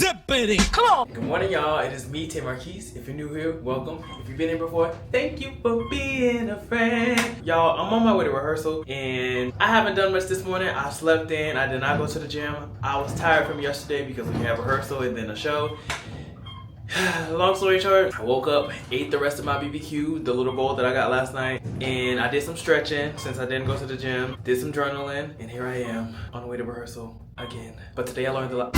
Dippity. Come on. Good morning, y'all. It is me, Tay Marquise. If you're new here, welcome. If you've been here before, thank you for being a friend. Y'all, I'm on my way to rehearsal, and I haven't done much this morning. I slept in. I did not go to the gym. I was tired from yesterday because we had rehearsal and then a show. Long story short, I woke up, ate the rest of my BBQ, the little bowl that I got last night, and I did some stretching since I didn't go to the gym, did some journaling, and here I am on the way to rehearsal again. But today I learned a lot.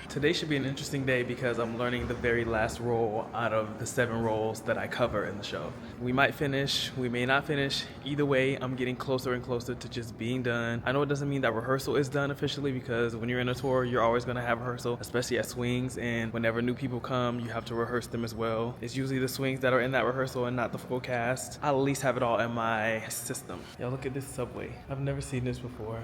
Today should be an interesting day because I'm learning the very last role out of the 7 roles that I cover in the show. We might finish, we may not finish. Either way, I'm getting closer and closer to just being done. I know it doesn't mean that rehearsal is done officially because when you're in a tour, you're always gonna have rehearsal, especially at swings, and whenever new people come, you have to rehearse them as well. It's usually the swings that are in that rehearsal and not the full cast. I'll at least have it all in my system. Yo, look at this Subway. I've never seen this before.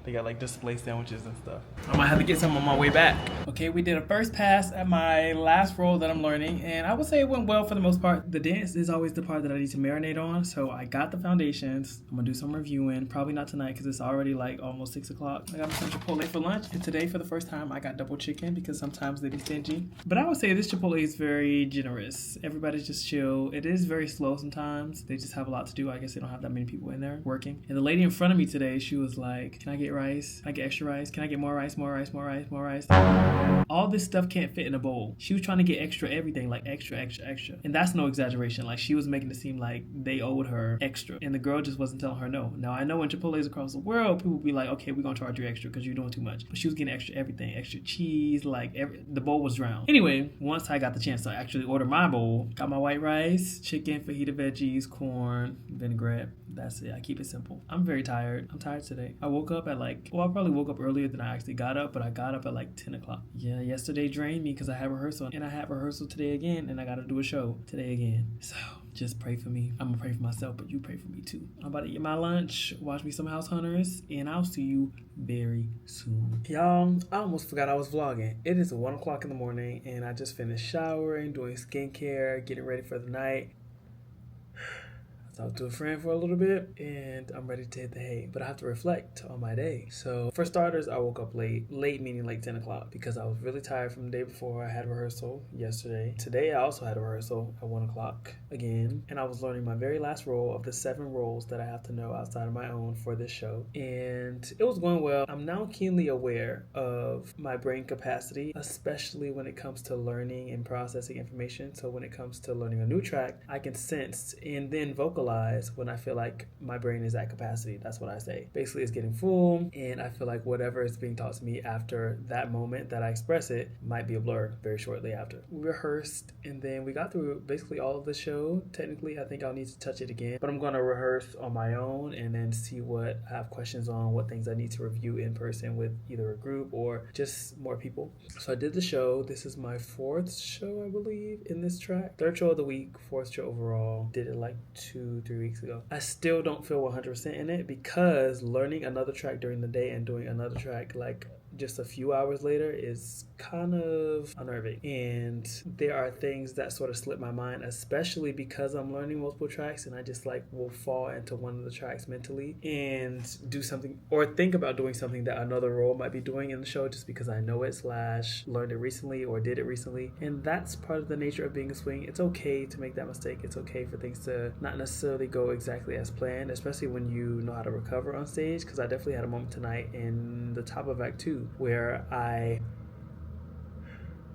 They got like display sandwiches and stuff. I might have to get some on my way back. Okay, we did a first pass at my last role that I'm learning, and I would say it went well for the most part. The dance is always the part that I need to marinate on, so I got the foundations. I'm gonna do some reviewing, probably not tonight because it's already like almost 6 o'clock. I got some Chipotle for lunch, and today for the first time I got double chicken because sometimes they be stingy. But I would say this Chipotle is very generous. Everybody's just chill. It is very slow sometimes. They just have a lot to do. I guess they don't have that many people in there working. And the lady in front of me today, she was like, "Can I get rice? Can I get extra rice? Can I get more rice, more rice, more rice, more rice?" All this stuff can't fit in a bowl. She was trying to get extra everything, like extra, extra, extra. And that's no exaggeration. Like she was making it seem like they owed her extra. And the girl just wasn't telling her no. Now I know in Chipotle's across the world, people be like, okay, we're gonna charge you extra because you're doing too much. But she was getting extra everything, extra cheese, like the bowl was drowned. Anyway, once I got the chance to actually order my bowl, got my white rice, chicken, fajita veggies, corn, vinaigrette. That's it. I keep it simple. I'm very tired. I'm tired today. I woke up at I probably woke up earlier than I actually got up, but I got up at like 10 o'clock. Yeah, yesterday drained me because I had rehearsal, and I have rehearsal today again, and I got to do a show today again. So just pray for me. I'm going to pray for myself, but you pray for me too. I'm about to eat my lunch, watch me some House Hunters, and I'll see you very soon. Y'all, I almost forgot I was vlogging. It is 1 o'clock in the morning, and I just finished showering, doing skincare, getting ready for the night. Talked to a friend for a little bit, and I'm ready to hit the hay, but I have to reflect on my day. So for starters, I woke up late meaning like 10 o'clock because I was really tired from the day before. I had rehearsal yesterday. Today I also had a rehearsal at 1 o'clock again, and I was learning my very last role of the 7 roles that I have to know outside of my own for this show, and it was going well. I'm now keenly aware of my brain capacity, especially when it comes to learning and processing information. So when it comes to learning a new track, I can sense and then vocalize when I feel like my brain is at capacity. That's what I say. Basically, it's getting full, and I feel like whatever is being taught to me after that moment that I express it might be a blur very shortly after. We rehearsed, and then we got through basically all of the show. Technically, I think I'll need to touch it again, but I'm going to rehearse on my own and then see what I have questions on, what things I need to review in person with either a group or just more people. So I did the show. This is my 4th show, I believe, in this track. 3rd show of the week, 4th show overall. Did it like 2-3 weeks ago. I still don't feel 100% in it because learning another track during the day and doing another track like just a few hours later is kind of unnerving, and there are things that sort of slip my mind, especially because I'm learning multiple tracks and I just like will fall into one of the tracks mentally and do something or think about doing something that another role might be doing in the show just because I know it / learned it recently or did it recently. And that's part of the nature of being a swing. It's okay to make that mistake. It's okay for things to not necessarily go exactly as planned, especially when you know how to recover on stage, because I definitely had a moment tonight in the top of Act 2 where I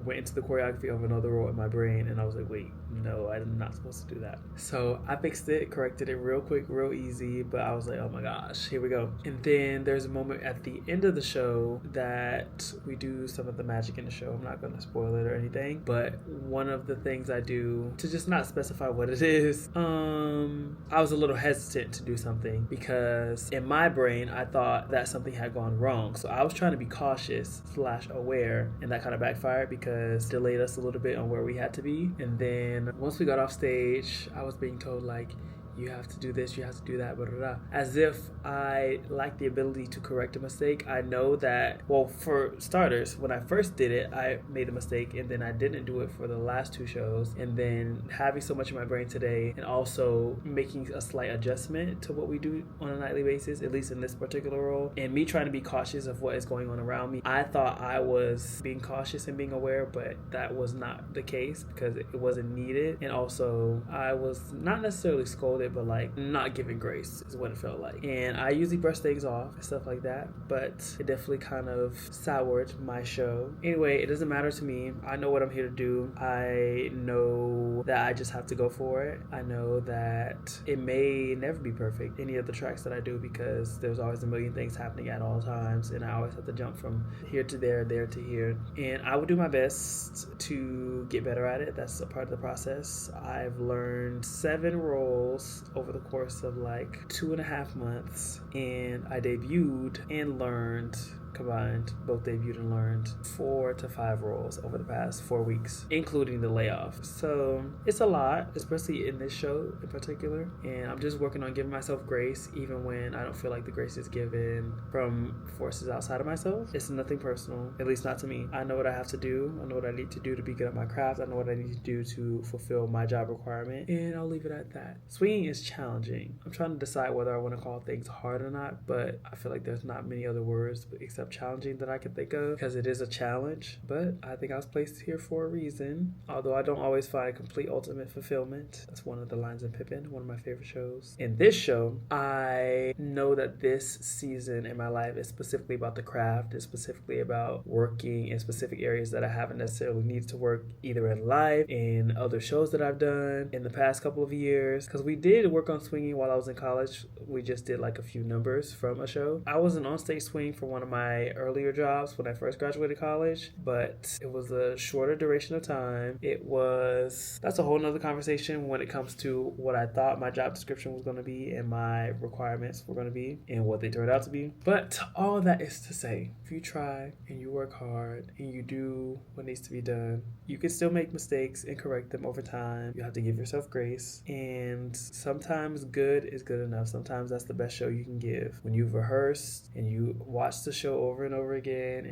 went into the choreography of another role in my brain, and I was like, wait, no, I'm not supposed to do that. So I fixed it, corrected it real quick, real easy, but I was like, oh my gosh, here we go. And then there's a moment at the end of the show that we do some of the magic in the show. I'm not going to spoil it or anything, but one of the things I do, to just not specify what it is, I was a little hesitant to do something because in my brain, I thought that something had gone wrong. So I was trying to be cautious / aware, and that kind of backfired because delayed us a little bit on where we had to be. And then once we got off stage, I was being told like, you have to do this, you have to do that, blah, blah, blah. As if I lack the ability to correct a mistake. I know that, well, for starters, when I first did it, I made a mistake, and then I didn't do it for the last 2 shows. And then having so much in my brain today, and also making a slight adjustment to what we do on a nightly basis, at least in this particular role, and me trying to be cautious of what is going on around me. I thought I was being cautious and being aware, but that was not the case because it wasn't needed. And also, I was not necessarily scolded, but like not given grace is what it felt like. And I usually brush things off and stuff like that, but it definitely kind of soured my show. Anyway, it doesn't matter to me. I know what I'm here to do. I know that I just have to go for it. I know that it may never be perfect, any of the tracks that I do, because there's always a million things happening at all times, and I always have to jump from here to there, there to here. And I will do my best to get better at it. That's a part of the process. I've learned 7 roles over the course of like 2.5 months, and I debuted and learned, combined, both debuted and learned 4 to 5 roles over the past 4 weeks, including the layoff. So it's a lot, especially in this show in particular. And I'm just working on giving myself grace, even when I don't feel like the grace is given from forces outside of myself. It's nothing personal, at least not to me. I know what I have to do. I know what I need to do to be good at my craft. I know what I need to do to fulfill my job requirement. And I'll leave it at that. Swinging is challenging. I'm trying to decide whether I want to call things hard or not, but I feel like there's not many other words except challenging that I can think of, because it is a challenge. But I think I was placed here for a reason, although I don't always find complete ultimate fulfillment. That's one of the lines in Pippin, one of my favorite shows. In this show, I know that this season in my life is specifically about the craft. It's specifically about working in specific areas that I haven't necessarily needed to work, either in life, in other shows that I've done in the past couple of years, because we did work on swinging while I was in college. We just did like a few numbers from a show. I was an on-stage swing for one of my earlier jobs when I first graduated college, but it was a shorter duration of time. That's a whole nother conversation when it comes to what I thought my job description was going to be and my requirements were going to be and what they turned out to be. But all that is to say, if you try and you work hard and you do what needs to be done, you can still make mistakes and correct them over time. You have to give yourself grace, and sometimes good is good enough. Sometimes that's the best show you can give. When you've rehearsed and you watch the show over and over again,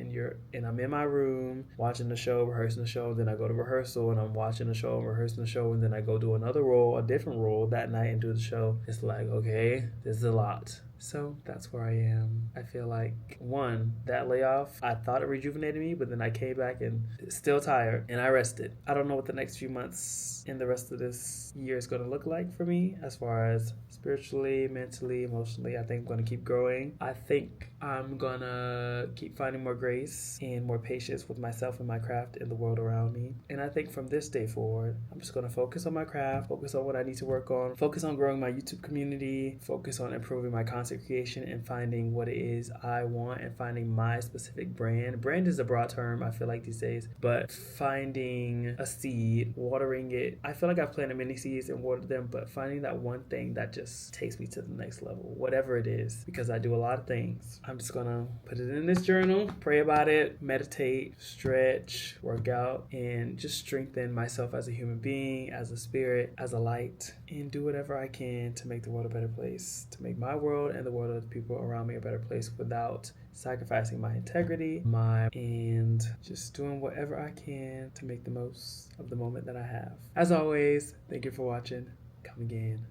and I'm in my room watching the show, rehearsing the show, then I go to rehearsal and I'm watching the show and rehearsing the show, and then I go do another role, a different role that night and do the show. It's like, okay, this is a lot. So that's where I am. I feel like, one, that layoff, I thought it rejuvenated me, but then I came back and still tired, and I rested. I don't know what the next few months and the rest of this year is going to look like for me as far as spiritually, mentally, emotionally. I think I'm going to keep growing. I think I'm going to keep finding more grace and more patience with myself and my craft and the world around me. And I think from this day forward, I'm just going to focus on my craft, focus on what I need to work on, focus on growing my YouTube community, focus on improving my content creation and finding what it is I want and finding my specific brand. Brand is a broad term, I feel like, these days, but finding a seed, watering it. I feel like I've planted many seeds and watered them, but finding that one thing that just takes me to the next level, whatever it is, because I do a lot of things. I'm just gonna put it in this journal, pray about it, meditate, stretch, work out, and just strengthen myself as a human being, as a spirit, as a light, and do whatever I can to make the world a better place, to make my world and the world of the people around me a better place without sacrificing my integrity, and just doing whatever I can to make the most of the moment that I have. As always, thank you for watching. Come again.